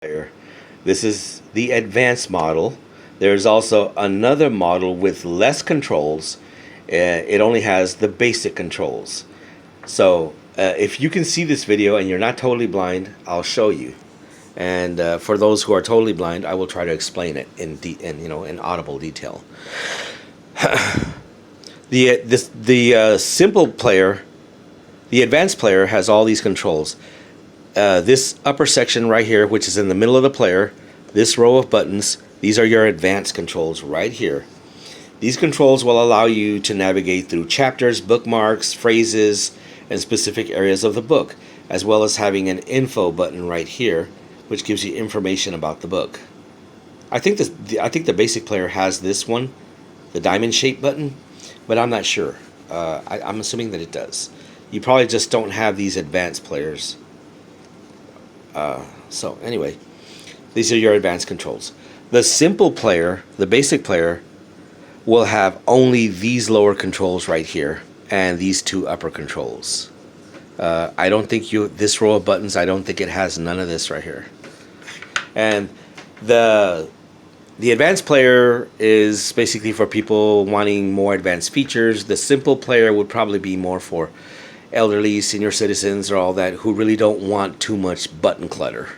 player. This is the advanced model. There's also another model with less controls. It only has the basic controls. So if you can see this video and you're not totally blind, I'll show you. And for those who are totally blind, I will try to explain it in audible detail. The simple player, the advanced player, has all these controls. This upper section right here, which is in the middle of the player, this row of buttons, these are your advanced controls right here. These controls will allow you to navigate through chapters, bookmarks, phrases, and specific areas of the book, as well as having an info button right here, which gives you information about the book. I think the basic player has this one, the diamond shaped button, but I'm not sure. I'm assuming that it does. You probably just don't have these advanced players. So anyway, these are your advanced controls. The simple player, the basic player, will have only these lower controls right here and these two upper controls. I don't think this row of buttons, I don't think it has none of this right here. And the advanced player is basically for people wanting more advanced features. The simple player would probably be more for elderly, senior citizens, or all that, who really don't want too much button clutter.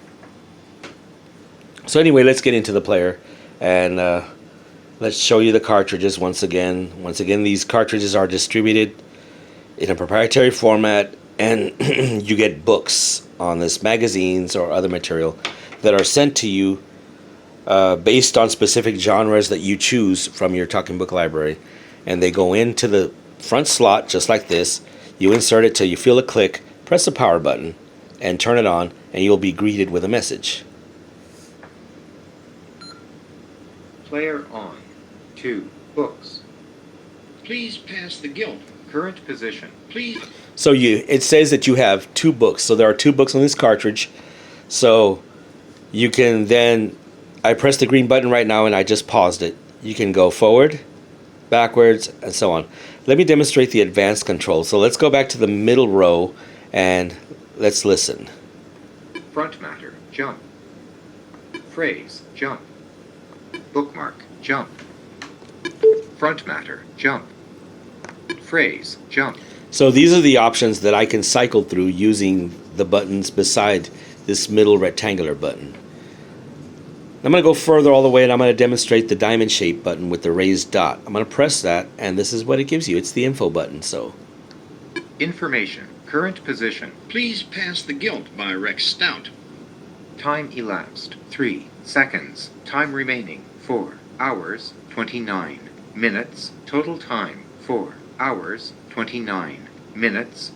So anyway, let's get into the player, and let's show you the cartridges once again. Once again, these cartridges are distributed in a proprietary format, and you get books on this, magazines or other material that are sent to you based on specific genres that you choose from your Talking Book library, and they go into the front slot just like this. You insert it till you feel a click, press the power button, and turn it on, and you'll be greeted with a message. Player on. 2 books. Please pass the gilt. Current position. Please. So it says that you have 2 books. So there are 2 books on this cartridge. So you can then, I pressed the green button right now and I just paused it. You can go forward, backwards, and so on. Let me demonstrate the advanced control. So let's go back to the middle row and let's listen. Front matter, jump. Phrase, jump. Bookmark, jump. Front matter, jump. Phrase, jump. So these are the options that I can cycle through using the buttons beside this middle rectangular button. I'm going to go further all the way, and I'm going to demonstrate the diamond shaped button with the raised dot. I'm going to press that, and this is what it gives you. It's the info button. So Information, current position. Please pass the gilt by Rex Stout. Time elapsed, 3 seconds. Time remaining, 4 hours, 29 minutes. Total time, 4 hours, 29 minutes.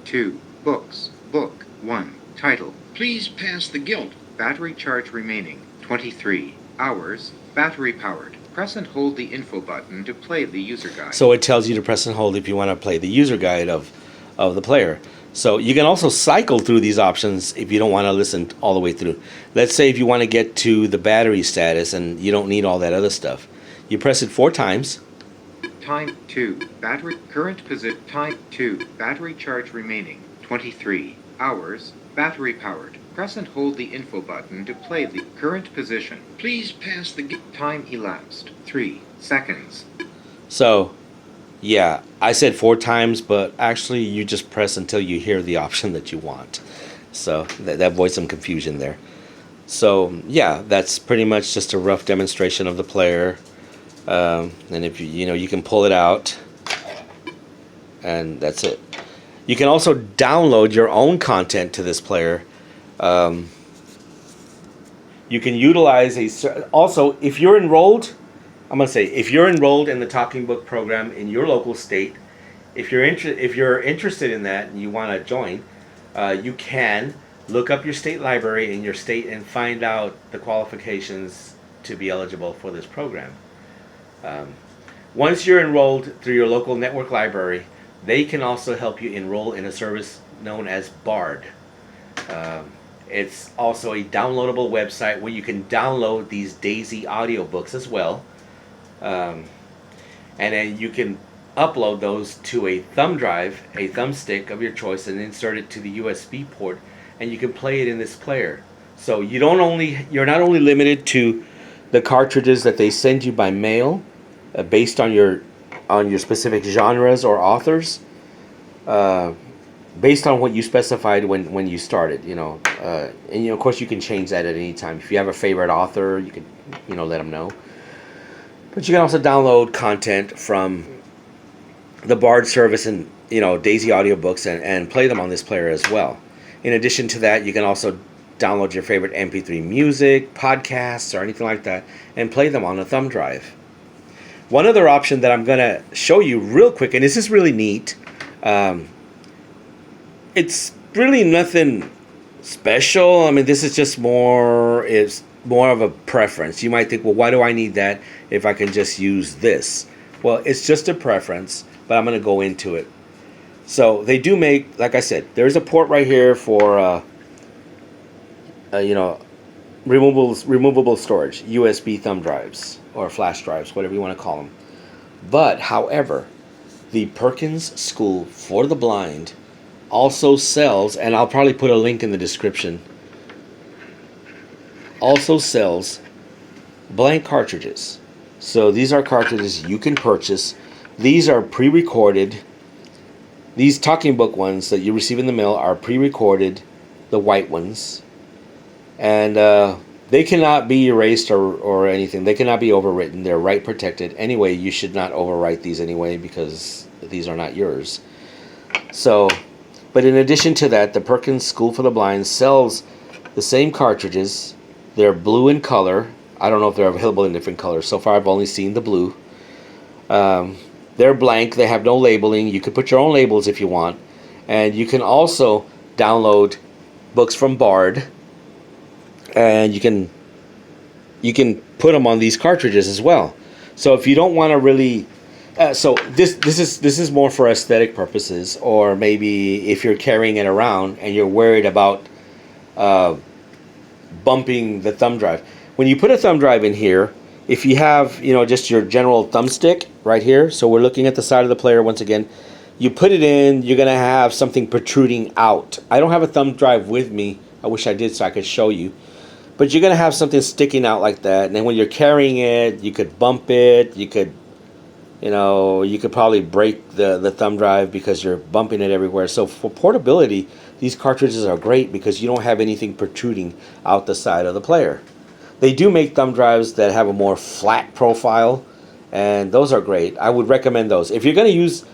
2 books. Book 1. Title. Please pass the gilt. Battery charge remaining, 23 hours. Battery powered. Press and hold the info button to play the user guide. So it tells you to press and hold if you want to play the user guide of the player. So you can also cycle through these options if you don't want to listen all the way through. Let's say if you want to get to the battery status and you don't need all that other stuff. You press it 4 times. Time 2. Battery current position. Time 2. Battery charge remaining, 23 hours. Battery powered. Press and hold the info button to play the current position. Please pass the time elapsed, 3 seconds. So yeah, I said 4 times, but actually you just press until you hear the option that you want. So that avoids some confusion there. So yeah, that's pretty much just a rough demonstration of the player. And if you can pull it out, and that's it. You can also download your own content to this player. You can utilize also, if you're enrolled, if you're enrolled in the Talking Book program in your local state, if you're interested in that and you want to join, you can look up your state library in your state and find out the qualifications to be eligible for this program. Once you're enrolled through your local network library, they can also help you enroll in a service known as BARD. It's also a downloadable website where you can download these DAISY audiobooks as well. And then you can upload those to a thumb drive, a thumbstick of your choice, and insert it to the USB port, and you can play it in this player. So you're not only limited to the cartridges that they send you by mail, based on your specific genres or authors, uh, based on what you specified when you started, and of course you can change that at any time. If you have a favorite author, you can let them know. But you can also download content from the Bard service and Daisy audiobooks and play them on this player as well. In addition to that, you can also download your favorite MP3 music, podcasts, or anything like that, and play them on a thumb drive. One other option that I'm going to show you real quick, and this is really neat. It's really nothing special. I mean, this is just more of a preference. You might think, well, why do I need that if I can just use this? Well, it's just a preference, but I'm going to go into it. So they do make, like I said, there's a port right here for removable storage, USB thumb drives or flash drives, whatever you want to call them. But however, the Perkins School for the Blind also sells, and I'll probably put a link in the description, also sells blank cartridges. So these are cartridges you can purchase. These are pre-recorded. These talking book ones that you receive in the mail are pre-recorded, the white ones. And they cannot be erased or anything. They cannot be overwritten. They're right protected. Anyway, you should not overwrite these anyway because these are not yours. So, but in addition to that, the Perkins School for the Blind sells the same cartridges. They're blue in color. I don't know if they're available in different colors. So far, I've only seen the blue. They're blank. They have no labeling. You can put your own labels if you want. And you can also download books from Bard. And you can put them on these cartridges as well. So if you don't want to really, so this is more for aesthetic purposes, or maybe if you're carrying it around and you're worried about bumping the thumb drive. When you put a thumb drive in here, if you have just your general thumbstick right here, so we're looking at the side of the player once again. You put it in, you're gonna have something protruding out. I don't have a thumb drive with me. I wish I did so I could show you. But you're going to have something sticking out like that. And then when you're carrying it, you could bump it. You could probably break the thumb drive because you're bumping it everywhere. So for portability, these cartridges are great because you don't have anything protruding out the side of the player. They do make thumb drives that have a more flat profile, and those are great. I would recommend those. If you're going to use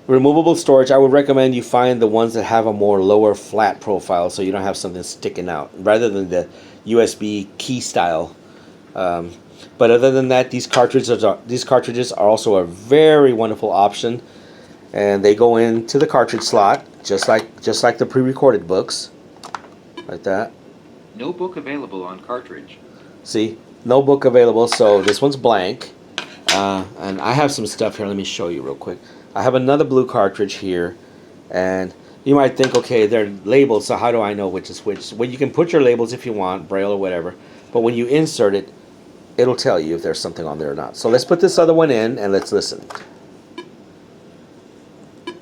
removable storage, I would recommend you find the ones that have a more lower flat profile so you don't have something sticking out rather than the USB key style. But other than that, these cartridges are also a very wonderful option, and they go into the cartridge slot just like the pre-recorded books, like that. No book available on cartridge. See, no book available. So this one's blank, and I have some stuff here. Let me show you real quick. I have another blue cartridge here, and you might think, okay, they're labeled, so how do I know which is which? Well, you can put your labels if you want, Braille or whatever, but when you insert it, it'll tell you if there's something on there or not. So let's put this other one in, and let's listen.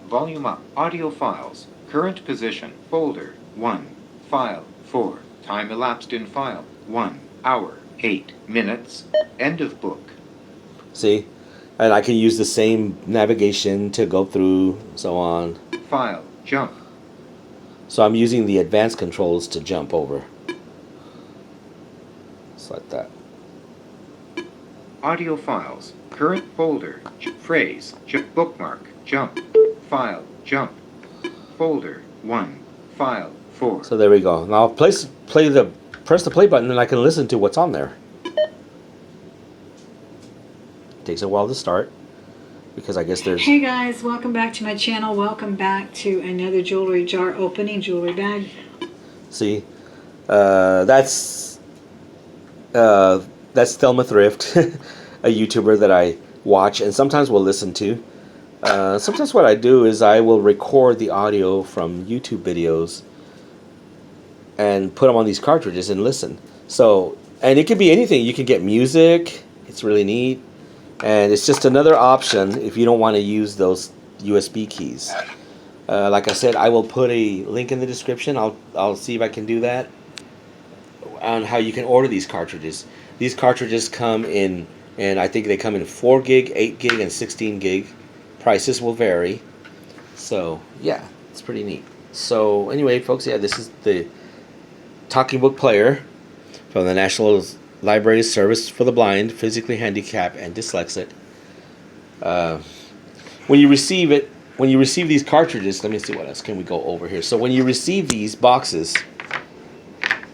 Volume up. Audio files. Current position. Folder 1. File 4. Time elapsed in file 1 hour 8 minutes. End of book. See? And I can use the same navigation to go through, so on. File. Jump. So I'm using the advanced controls to jump over. Just like that. Audio files. Current folder. Phrase. Bookmark. Jump. File. Jump. Folder 1. File 4. So there we go. Now press the play button and I can listen to what's on there. Takes a while to start because I guess there's... Hey guys, welcome back to my channel. Welcome back to another jewelry jar opening, jewelry bag. See, that's Thelma Thrift, a YouTuber that I watch and sometimes will listen to. Sometimes what I do is I will record the audio from YouTube videos and put them on these cartridges and listen. So, and it could be anything. You can get music. It's really neat. And it's just another option if you don't want to use those USB keys. Like I said, I will put a link in the description. I'll see if I can do that. on how you can order these cartridges. These cartridges come in, and I think they come in 4 gig, 8 gig, and 16 gig. Prices will vary. So yeah, it's pretty neat. So anyway, folks, yeah, this is the talking book player from the National Library Service for the Blind, Physically Handicapped, and Dyslexic. When you receive it, when you receive these cartridges, let me see what else can we go over here. So when you receive these boxes,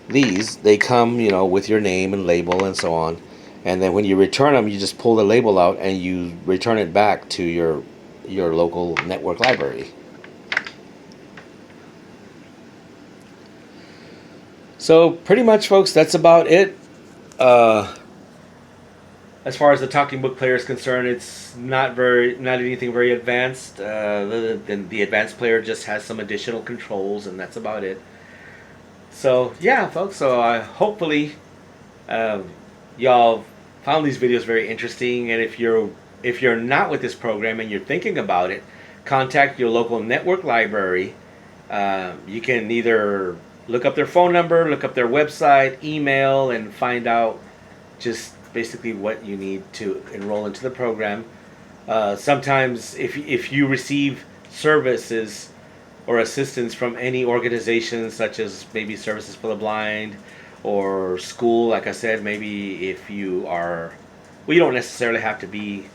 they come, you know, with your name and label and so on. And then when you return them, you just pull the label out and you return it back to your local network library. So pretty much, folks, that's about it. As far as the talking book player is concerned, it's not anything very advanced. The advanced player just has some additional controls, and that's about it. So yeah, folks. So hopefully y'all found these videos very interesting. And if you're not with this program and you're thinking about it, contact your local network library. You can either look up their phone number, look up their website, email, and find out just basically what you need to enroll into the program. Sometimes if you receive services or assistance from any organization, such as maybe Services for the Blind or school, like I said, maybe if you are, well, you don't necessarily have to be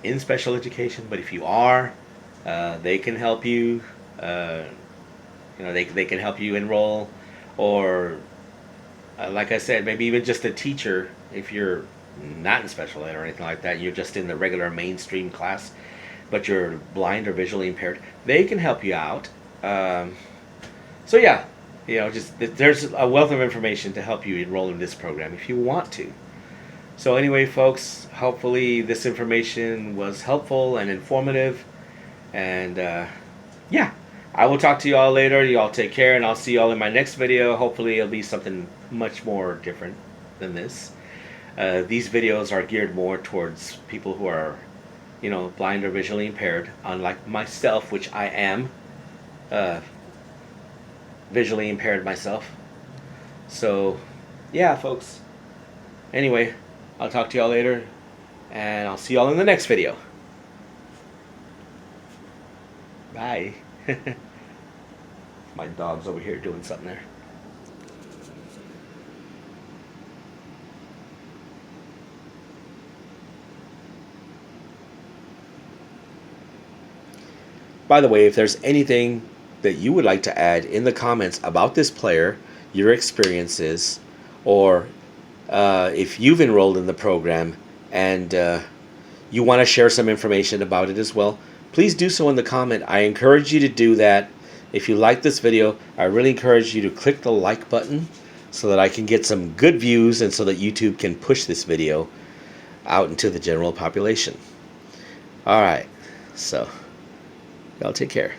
in special education, but if you are, they can help you. They can help you enroll, or like I said, maybe even just a teacher. If you're not in special ed or anything like that, you're just in the regular mainstream class, but you're blind or visually impaired, they can help you out. So yeah, there's a wealth of information to help you enroll in this program if you want to. So anyway, folks, hopefully this information was helpful and informative. And yeah, I will talk to you all later. You all take care, and I'll see you all in my next video. Hopefully it'll be something much more different than this. These videos are geared more towards people who are, blind or visually impaired, unlike myself, which I am visually impaired myself. So yeah, folks. Anyway, I'll talk to you all later, and I'll see you all in the next video. Bye. My dog's over here doing something there. By the way, if there's anything that you would like to add in the comments about this player, your experiences, or if you've enrolled in the program and you want to share some information about it as well, please do so in the comment. I encourage you to do that. If you like this video, I really encourage you to click the like button so that I can get some good views and so that YouTube can push this video out into the general population. Alright, so y'all take care.